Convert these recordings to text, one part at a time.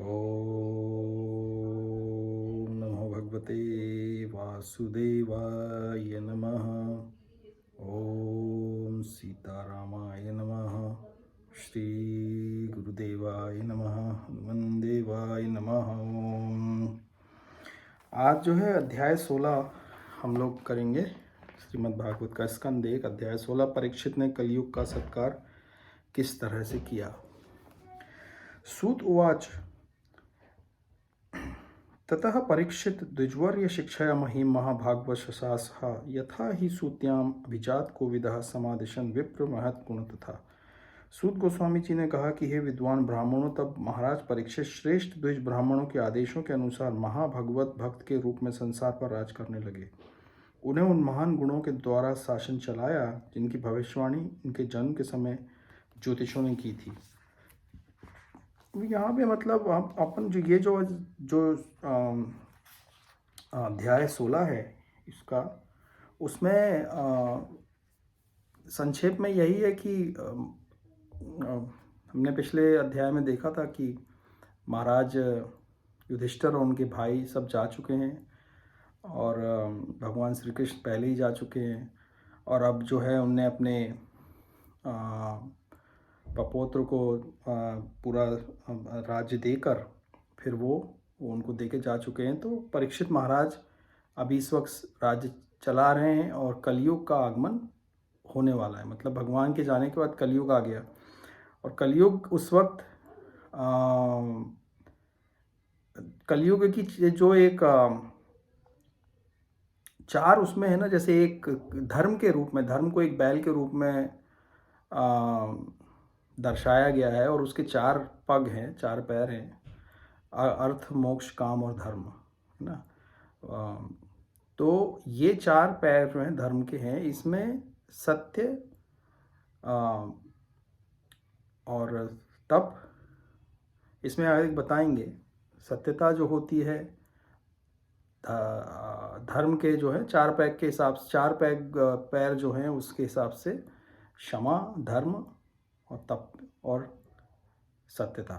ॐ नमो भगवते वासुदेवाय नमः। ॐ सीतारामाय नमः। श्री गुरुदेवाय नमः। हनुमन्देवाय नमः। आज जो है अध्याय 16 हम लोग करेंगे श्रीमद् भागवत का स्कंद 1 अध्याय 16। परीक्षित ने कलयुग का सत्कार किस तरह से किया। सूत उवाच ततः परीक्षित द्विजवर्य शिक्षया महीं महाभागवशासः यथा ही सूत्याम अभिजात कोविदः समादिशन विप्र महत् गुण तथा। सूत गोस्वामी जी ने कहा कि हे विद्वान ब्राह्मणों, तब महाराज परीक्षित श्रेष्ठ द्विज ब्राह्मणों के आदेशों के अनुसार महाभगवत भक्त के रूप में संसार पर राज करने लगे। उन्हें उन महान गुणों के द्वारा शासन चलाया जिनकी भविष्यवाणी उनके जन्म के समय ज्योतिषों ने की थी। यहाँ पे मतलब अपन जो ये जो जो अध्याय 16 है इसका, उसमें संक्षेप में यही है कि हमने पिछले अध्याय में देखा था कि महाराज युधिष्ठिर और उनके भाई सब जा चुके हैं और भगवान श्री कृष्ण पहले ही जा चुके हैं, और अब जो है उनने अपने पपौत्र को पूरा राज्य देकर फिर वो उनको देके जा चुके हैं। तो परीक्षित महाराज अभी इस वक्त राज्य चला रहे हैं और कलयुग का आगमन होने वाला है। मतलब भगवान के जाने के बाद कलयुग आ गया, और कलयुग उस वक्त कलयुग की जो एक चार उसमें है ना, जैसे एक धर्म के रूप में, धर्म को एक बैल के रूप में दर्शाया गया है, और उसके चार पग हैं, चार पैर हैं, अर्थ मोक्ष काम और धर्म, है ना। तो ये चार पैर जो हैं धर्म के हैं, इसमें सत्य और तप, इसमें आगे बताएंगे। सत्यता जो होती है धर्म के जो है चार पैर के हिसाब से, चार पैर जो हैं उसके हिसाब से क्षमा, धर्म और तप और सत्यता,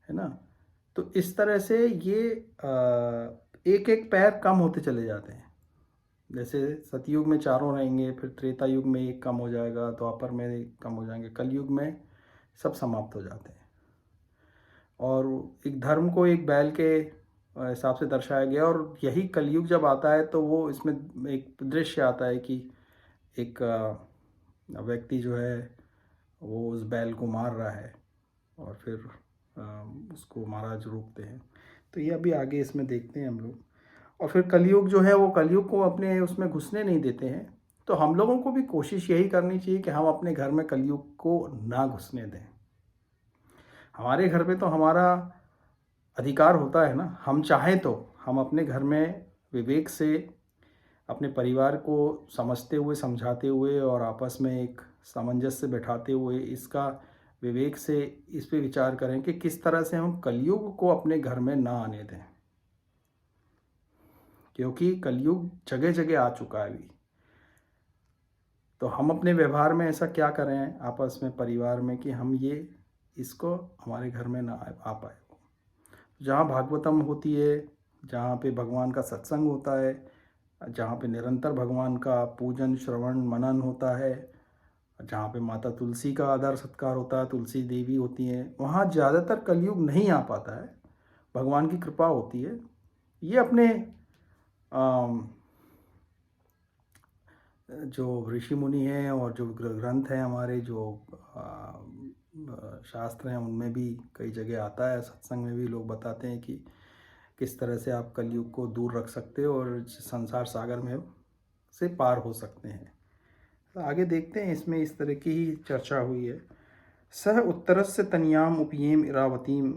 है ना। तो इस तरह से ये एक एक पैर कम होते चले जाते हैं। जैसे सतयुग में चारों रहेंगे, फिर त्रेता युग में एक कम हो जाएगा, द्वापर में एक कम हो जाएंगे, कलयुग में सब समाप्त हो जाते हैं। और एक धर्म को एक बैल के हिसाब से दर्शाया गया, और यही कलयुग जब आता है तो वो इसमें एक दृश्य आता है कि एक व्यक्ति जो है वो उस बैल को मार रहा है और फिर उसको महाराज रोकते हैं। तो ये अभी आगे इसमें देखते हैं हम लोग। और फिर कलयुग जो है वो कलयुग को अपने उसमें घुसने नहीं देते हैं। तो हम लोगों को भी कोशिश यही करनी चाहिए कि हम अपने घर में कलयुग को ना घुसने दें। हमारे घर पे तो हमारा अधिकार होता है ना, हम चाहें तो हम अपने घर में विवेक से अपने परिवार को समझते हुए, समझाते हुए और आपस में एक सामंजस्य बैठाते हुए इसका विवेक से इस पे विचार करें कि किस तरह से हम कलयुग को अपने घर में ना आने दें, क्योंकि कलयुग जगह जगह आ चुका है अभी। तो हम अपने व्यवहार में ऐसा क्या करें आपस में, परिवार में, कि हम ये इसको हमारे घर में ना आ पाए। जहाँ भागवतम होती है, जहाँ पे भगवान का सत्संग होता है, जहाँ पे निरंतर भगवान का पूजन श्रवण मनन होता है, जहाँ पे माता तुलसी का आदर सत्कार होता है, तुलसी देवी होती हैं, वहाँ ज़्यादातर कलयुग नहीं आ पाता है, भगवान की कृपा होती है। ये अपने जो ऋषि मुनि हैं और जो ग्रंथ हैं हमारे, जो शास्त्र हैं, उनमें भी कई जगह आता है, सत्संग में भी लोग बताते हैं कि किस तरह से आप कलयुग को दूर रख सकते हो और संसार सागर में से पार हो सकते हैं। तो आगे देखते हैं, इसमें इस तरह की ही चर्चा हुई है। सह उत्तरस्य तनियाम उपयेम इरावतीम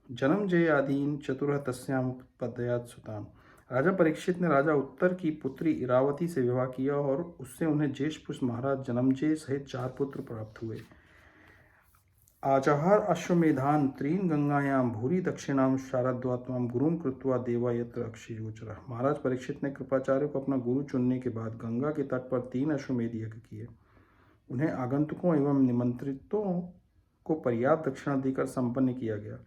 जन्म जय आदीन चतुर तस्याम उपपदयात सुताम। राजा परीक्षित ने राजा उत्तर की पुत्री इरावती से विवाह किया और उससे उन्हें ज्येष्ठ महाराज जन्मजय सहित 4 पुत्र प्राप्त हुए। आजहार अश्वमेधान त्रीन गंगायाम भूरी दक्षिणाम शारद्वात्माम गुरुम कृत्वा देवा यत्र अक्षयोचर। महाराज परीक्षित ने कृपाचार्य को अपना गुरु चुनने के बाद गंगा के तट पर 3 अश्वमेध यज्ञ किए। उन्हें आगंतुकों एवं निमंत्रितों को पर्याप्त दक्षिणा देकर संपन्न किया गया।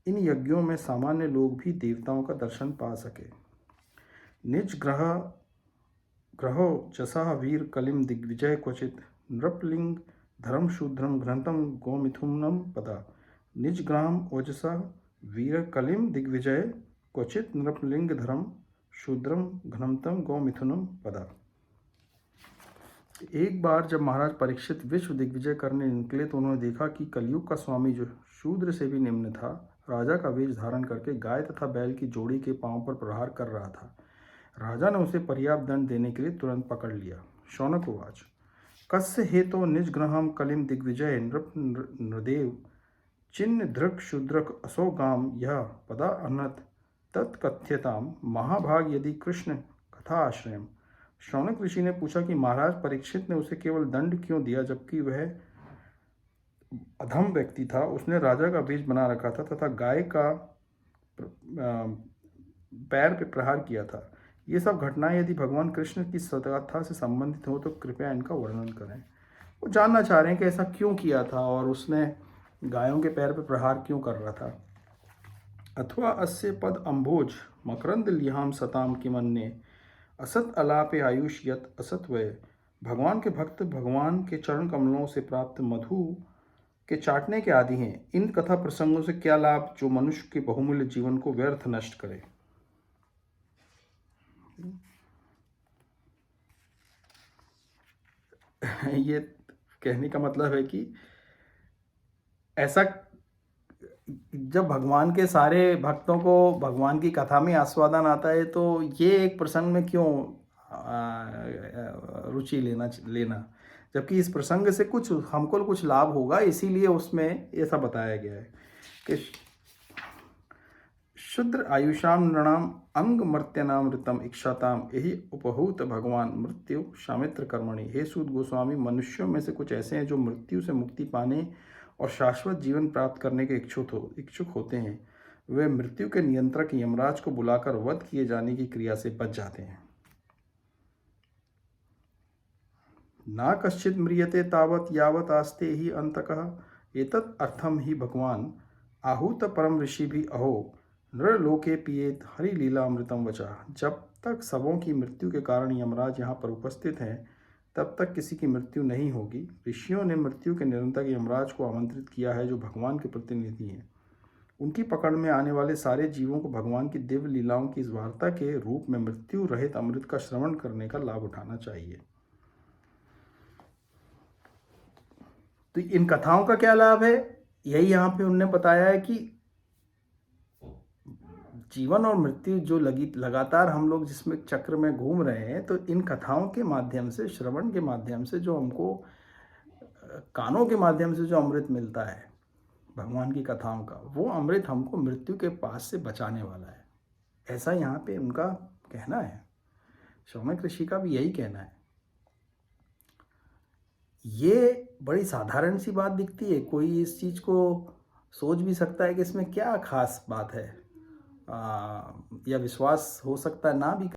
इन यज्ञों में सामान्य लोग भी देवताओं का दर्शन पा सके। निज ग्रहो जसा वीर कलिम दिग्विजय क्वचित नृपलिंग धर्म शूद्रम घ्नतम गोमिथुनम पदा। निज ग्राम ओजसा वीर कलिम दिग्विजय क्वचित नृपलिंग धर्म शूद्रम घ्नतम गोमिथुनम पदा। एक बार जब महाराज परीक्षित विश्व दिग्विजय करने निकले तो उन्होंने देखा कि कलयुग का स्वामी जो शूद्र से भी निम्न था, राजा का वेश धारण करके गाय तथा बैल की जोड़ी के पांव पर प्रहार कर रहा था। राजा ने उसे पर्याप्त दंड देने के लिए तुरंत पकड़ लिया। शौनक उवाच कस्य हेतो निजग्रहम कलिम दिग्विजय नृप नृदेव चिन्ह धृक शूद्रक असो गाम यह पदा अनत तत्कथ्यताम महाभाग यदि कृष्ण कथा आश्रयम। शौनक ऋषि ने पूछा कि महाराज परीक्षित ने उसे केवल दंड क्यों दिया जबकि वह अधम व्यक्ति था। उसने राजा का वेश बना रखा था तथा गाय का पैर पे प्रहार किया था। ये सब घटनाएं यदि भगवान कृष्ण की सतगाथा से संबंधित हो तो कृपया इनका वर्णन करें। वो जानना चाह रहे हैं कि ऐसा क्यों किया था और उसने गायों के पैर पे प्रहार क्यों कर रहा था। अथवा अस्य पद अम्भोज मकरंद लिहाम सताम किमन्ने असत अलापे आयुष यत असत वय। भगवान के भक्त भगवान के चरण कमलों से प्राप्त मधु के चाटने के आदि हैं। इन कथा प्रसंगों से क्या लाभ जो मनुष्य के बहुमूल्य जीवन को व्यर्थ नष्ट करे। ये कहने का मतलब है कि ऐसा जब भगवान के सारे भक्तों को भगवान की कथा में आस्वादन आता है तो ये एक प्रसंग में क्यों रुचि लेना जबकि इस प्रसंग से कुछ हमको कुछ लाभ होगा, इसीलिए उसमें ऐसा बताया गया है कि शुद्र आयुषाम नृणाम अंग मर्त्यनामृतम इक्षाताम यही उपहूत भगवान मृत्यु शामित्र कर्मणि। हे सूत गोस्वामी, मनुष्यों में से कुछ ऐसे हैं जो मृत्यु से मुक्ति पाने और शाश्वत जीवन प्राप्त करने के इच्छुक होते हैं। वे मृत्यु के नियंत्रक यमराज को बुलाकर वध किए जाने की क्रिया से बच जाते हैं। ना कश्चित म्रियते तावत यावत आस्ते ही अंतकः एतत् अर्थम ही भगवान आहूत परम ऋषि भी अहो नृलोके पिएत हरि लीलामृतम वचा। जब तक सबों की मृत्यु के कारण यमराज यहाँ पर उपस्थित हैं तब तक किसी की मृत्यु नहीं होगी। ऋषियों ने मृत्यु के निरंतर यमराज को आमंत्रित किया है जो भगवान के प्रतिनिधि हैं। उनकी पकड़ में आने वाले सारे जीवों को भगवान की दिव्य लीलाओं की इस वार्ता के रूप में मृत्यु रहित अमृत का श्रवण करने का लाभ उठाना चाहिए। तो इन कथाओं का क्या लाभ है, यही यहाँ पे उन्होंने बताया है कि जीवन और मृत्यु जो लगातार हम लोग जिसमें चक्र में घूम रहे हैं, तो इन कथाओं के माध्यम से, श्रवण के माध्यम से जो हमको कानों के माध्यम से जो अमृत मिलता है भगवान की कथाओं का, वो अमृत हमको मृत्यु के पास से बचाने वाला है। ऐसा यहाँ पे उनका कहना है। शौनक ऋषि का भी यही कहना है। ये बड़ी साधारण सी बात दिखती है, कोई इस चीज़ को सोच भी सकता है कि इसमें क्या खास बात है, या विश्वास हो सकता है ना भी